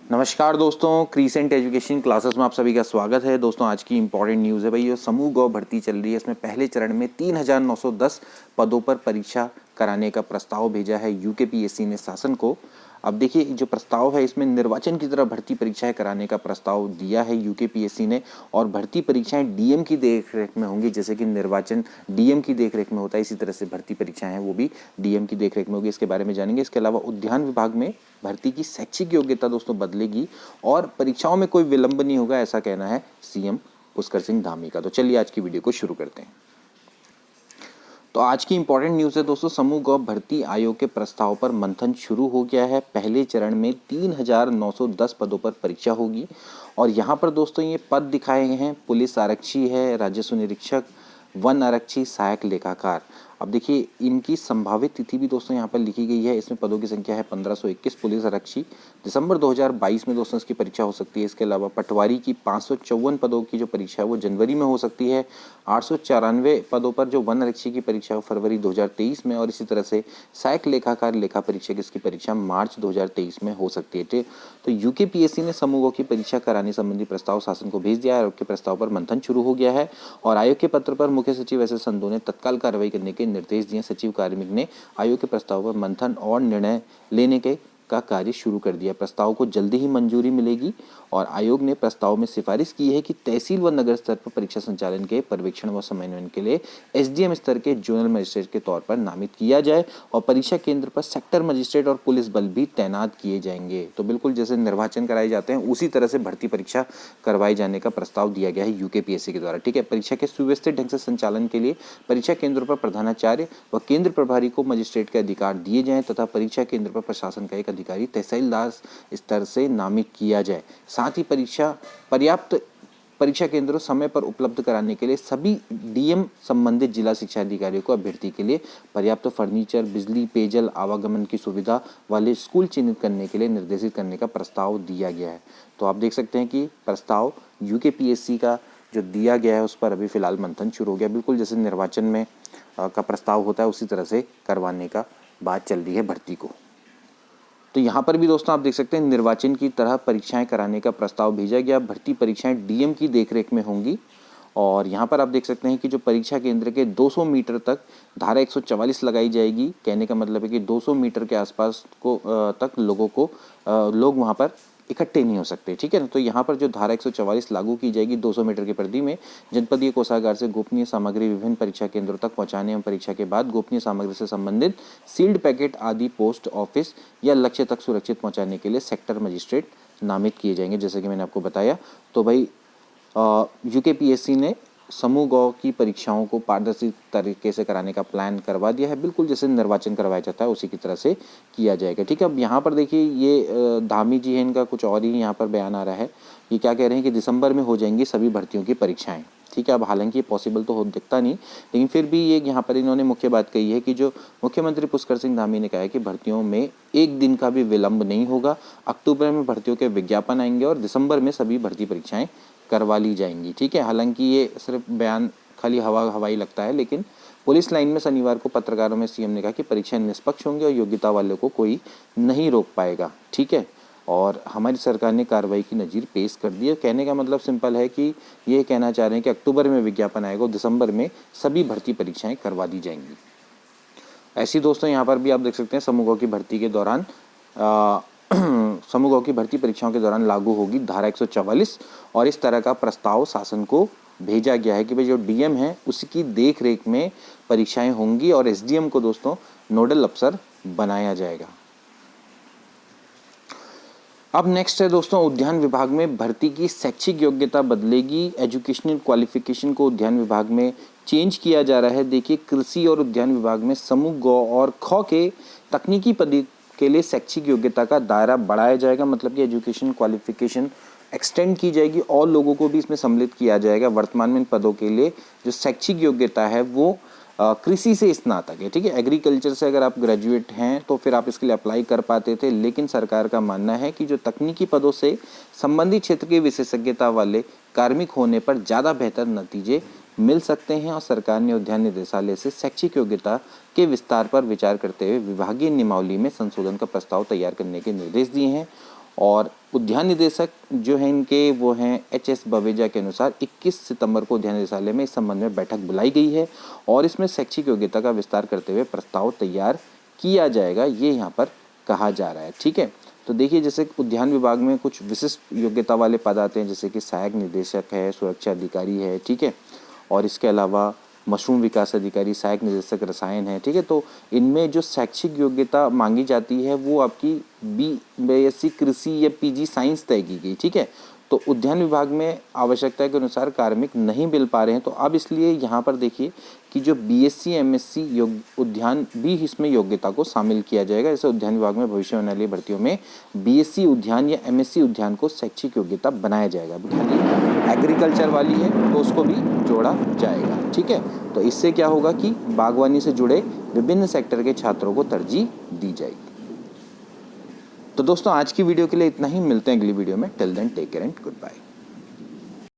नमस्कार दोस्तों, crescent education classes में आप सभी का स्वागत है। दोस्तों आज की इंपॉर्टेंट न्यूज़ है भाई, ये समूह गौ भर्ती चल रही है। इसमें पहले चरण में 3,910 पदों पर परीक्षा कराने का प्रस्ताव भेजा है यूकेपीएससी ने शासन को। अब देखिए जो प्रस्ताव है इसमें निर्वाचन की तरह भर्ती परीक्षाएं कराने का प्रस्ताव दिया है यूकेपीएससी ने, और भर्ती परीक्षाएं डीएम की देखरेख में होंगी। जैसे कि निर्वाचन डीएम की देखरेख में होता है, इसी तरह से भर्ती परीक्षाएं हैं वो भी डीएम की देखरेख में होगी। इसके बारे में जानेंगे। इसके अलावा उद्यान विभाग में भर्ती की शैक्षिक योग्यता दोस्तों बदलेगी और परीक्षाओं में कोई विलंब नहीं होगा, ऐसा कहना है सीएम पुष्कर सिंह धामी का। तो चलिए आज की वीडियो को शुरू करते हैं। तो आज की इंपॉर्टेंट न्यूज़ है दोस्तों, समूह गौ भर्ती आयोग के प्रस्ताव पर मंथन शुरू हो गया है। पहले चरण में 3,910 पदों पर परीक्षा होगी और यहाँ पर दोस्तों ये पद दिखाए गए हैं। पुलिस आरक्षी है, राजस्व निरीक्षक, वन आरक्षी, सहायक लेखाकार। अब देखिए इनकी संभावित तिथि भी दोस्तों यहाँ पर लिखी गई है। इसमें पदों की संख्या है 1521 पुलिस आरक्षी। दिसंबर 2022 में दोस्तों इसकी परीक्षा हो सकती है। इसके अलावा पटवारी की 554 पदों की जो परीक्षा है वो जनवरी में हो सकती है। 894 पदों पर जो वन आरक्षी की परीक्षा है फरवरी 2023 में, और इसी तरह से सहायक लेखाकार लेखा परीक्षक इसकी परीक्षा मार्च 2023 में हो सकती है। तो यूकेपीएससी ने समूहों की परीक्षा कराने संबंधी प्रस्ताव शासन को भेज दिया है। आयोग के प्रस्ताव पर मंथन शुरू हो गया है और आयोग के पत्र पर मुख्य सचिव एस एस संधू ने तत्काल कार्रवाई करने के निर्देश दिए। सचिव कार्मिक ने आयोग के प्रस्ताव पर मंथन और निर्णय लेने का कार्य शुरू कर दिया। प्रस्ताव को जल्दी ही मंजूरी मिलेगी और आयोग ने प्रस्ताव में सिफारिश की है कि तहसील व नगर स्तर पर परीक्षा संचालन के पर्यवेक्षण व समन्वयन के लिए एसडीएम स्तर के जोनल मजिस्ट्रेट के तौर पर नामित किया जाए और परीक्षा केंद्र पर सेक्टर मजिस्ट्रेट और पुलिस बल भी तैनात किए जाएंगे। तो बिल्कुल जैसे निर्वाचन कराए जाते हैं उसी तरह से भर्ती परीक्षा करवाए जाने का प्रस्ताव दिया गया है यूकेपीएससी के द्वारा। ठीक है, परीक्षा के सुव्यवस्थित ढंग से संचालन के लिए परीक्षा केंद्रों पर प्रधानाचार्य व केंद्र प्रभारी को मजिस्ट्रेट के अधिकार दिए जाएं तथा परीक्षा केंद्र पर प्रशासन का एक अधिकारी तहसीलदार स्तर से नामित किया जाए। साथ ही पर्याप्त परीक्षा केंद्रों समय पर उपलब्ध कराने के लिए सभी डीएम संबंधित जिला शिक्षा अधिकारियों को अभ्यर्थी के लिए पर्याप्त फर्नीचर, बिजली, पेयजल, आवागमन की सुविधा वाले स्कूल चिन्हित करने के लिए निर्देशित करने का प्रस्ताव दिया गया है। तो आप देख सकते हैं कि प्रस्ताव यूकेपीएससी का जो दिया गया है उस पर अभी फिलहाल मंथन शुरू हो गया। बिल्कुल जैसे निर्वाचन में का प्रस्ताव होता है उसी तरह से करवाने का बात चल रही है भर्ती को। तो यहाँ पर भी दोस्तों आप देख सकते हैं निर्वाचन की तरह परीक्षाएं कराने का प्रस्ताव भेजा गया। भर्ती परीक्षाएं डीएम की देखरेख में होंगी और यहाँ पर आप देख सकते हैं कि जो परीक्षा केंद्र के 200 मीटर तक धारा 144 लगाई जाएगी। कहने का मतलब है कि 200 मीटर के आसपास को तक लोग वहाँ पर इकट्ठे नहीं हो सकते। ठीक है ना, तो यहाँ पर जो धारा 144 लागू की जाएगी 200 मीटर की परिधि में जनपदीय कोषागार से गोपनीय सामग्री विभिन्न परीक्षा केंद्रों तक पहुँचाने एवं परीक्षा के बाद गोपनीय सामग्री से संबंधित सील्ड पैकेट आदि पोस्ट ऑफिस या लक्ष्य तक सुरक्षित पहुँचाने के लिए सेक्टर मजिस्ट्रेट नामित किए जाएंगे, जैसे कि मैंने आपको बताया। तो भाई यूकेपीएससी ने समूह गौ की परीक्षाओं को पारदर्शी तरीके से कराने का प्लान करवा दिया है। बिल्कुल जैसे निर्वाचन करवाया जाता है उसी की तरह से किया जाएगा। ठीक है, अब यहाँ पर देखिए ये धामी जी है, इनका कुछ और ही यहाँ पर बयान आ रहा है। ये क्या कह रहे हैं कि दिसंबर में हो जाएंगी सभी भर्तियों की परीक्षाएं। ठीक है, अब हालांकि ये पॉसिबल तो हो दिखता नहीं, लेकिन फिर भी ये यहाँ पर इन्होंने मुख्य बात कही है कि जो मुख्यमंत्री पुष्कर सिंह धामी ने कहा है कि भर्तियों में एक दिन का भी विलंब नहीं होगा। अक्टूबर में भर्तियों के विज्ञापन आएंगे और दिसंबर में सभी भर्ती परीक्षाएं करवा ली जाएंगी। ठीक है, हालांकि ये सिर्फ बयान खाली हवाई लगता है, लेकिन पुलिस लाइन में शनिवार को पत्रकारों में सीएम ने कहा कि परीक्षाएं निष्पक्ष होंगी और योग्यता वालों को कोई नहीं रोक पाएगा। ठीक है, और हमारी सरकार ने कार्रवाई की नज़ीर पेश कर दी है। कहने का मतलब सिंपल है कि ये कहना चाह रहे हैं कि अक्टूबर में विज्ञापन आएगा और दिसंबर में सभी भर्ती परीक्षाएं करवा दी जाएंगी। ऐसी दोस्तों यहाँ पर भी आप देख सकते हैं समूहों की भर्ती के दौरान समूहों की भर्ती परीक्षाओं के दौरान लागू होगी धारा 144 और इस तरह का प्रस्ताव शासन को भेजा गया है कि भाई जो डीएम है उसकी देख रेख में परीक्षाएं होंगी और एसडीएम को दोस्तों नोडल अफसर बनाया जाएगा। अब नेक्स्ट है दोस्तों, उद्यान विभाग में भर्ती की शैक्षिक योग्यता बदलेगी। एजुकेशनल क्वालिफिकेशन को उद्यान विभाग में चेंज किया जा रहा है। देखिए कृषि और उद्यान विभाग में समूह गौ और ख के तकनीकी पद के लिए शैक्षिक योग्यता का दायरा बढ़ाया जाएगा। मतलब कि एजुकेशन क्वालिफिकेशन एक्सटेंड की जाएगी और लोगों को भी इसमें सम्मिलित किया जाएगा। वर्तमान में इन पदों के लिए जो शैक्षिक योग्यता है वो कृषि से स्नातक है। ठीक है, एग्रीकल्चर से अगर आप ग्रेजुएट हैं तो फिर आप इसके लिए अप्लाई कर पाते थे, लेकिन सरकार का मानना है कि जो तकनीकी पदों से संबंधित क्षेत्र की विशेषज्ञता वाले कार्मिक होने पर ज़्यादा बेहतर नतीजे मिल सकते हैं और सरकार ने उद्यान निदेशालय से शैक्षिक योग्यता के विस्तार पर विचार करते हुए विभागीय नियमावली में संशोधन का प्रस्ताव तैयार करने के निर्देश दिए हैं। और उद्यान निदेशक जो हैं इनके वो हैं एच.एस. बवेजा के अनुसार 21 सितंबर को उद्यान निदेशालय में इस संबंध में बैठक बुलाई गई है और इसमें शैक्षिक योग्यता का विस्तार करते हुए प्रस्ताव तैयार किया जाएगा, ये यहाँ पर कहा जा रहा है। ठीक है, तो देखिए जैसे उद्यान विभाग में कुछ विशिष्ट योग्यता वाले पद आते हैं, जैसे कि सहायक निदेशक है, सुरक्षा अधिकारी है, ठीक है, और इसके अलावा मशरूम विकास अधिकारी, सहायक निदेशक रसायन है। ठीक है, तो इनमें जो शैक्षिक योग्यता मांगी जाती है वो आपकी BSc कृषि या PG साइंस तय की गई। ठीक है, तो उद्यान विभाग में आवश्यकता के अनुसार कार्मिक नहीं मिल पा रहे हैं, तो अब इसलिए यहाँ पर देखिए कि जो BSc MSc उद्यान भी इसमें योग्यता को शामिल किया जाएगा। जैसे उद्यान विभाग में भविष्य होने वाली भर्तियों में BSc उद्यान या MSc उद्यान को शैक्षिक योग्यता बनाया जाएगा। खाली एग्रीकल्चर वाली है तो उसको भी जोड़ा जाएगा। ठीक है, तो इससे क्या होगा कि बागवानी से जुड़े विभिन्न सेक्टर के छात्रों को तरजीह दी जाएगी। तो दोस्तों आज की वीडियो के लिए इतना ही, मिलते हैं अगली वीडियो में। Till then take care and good bye.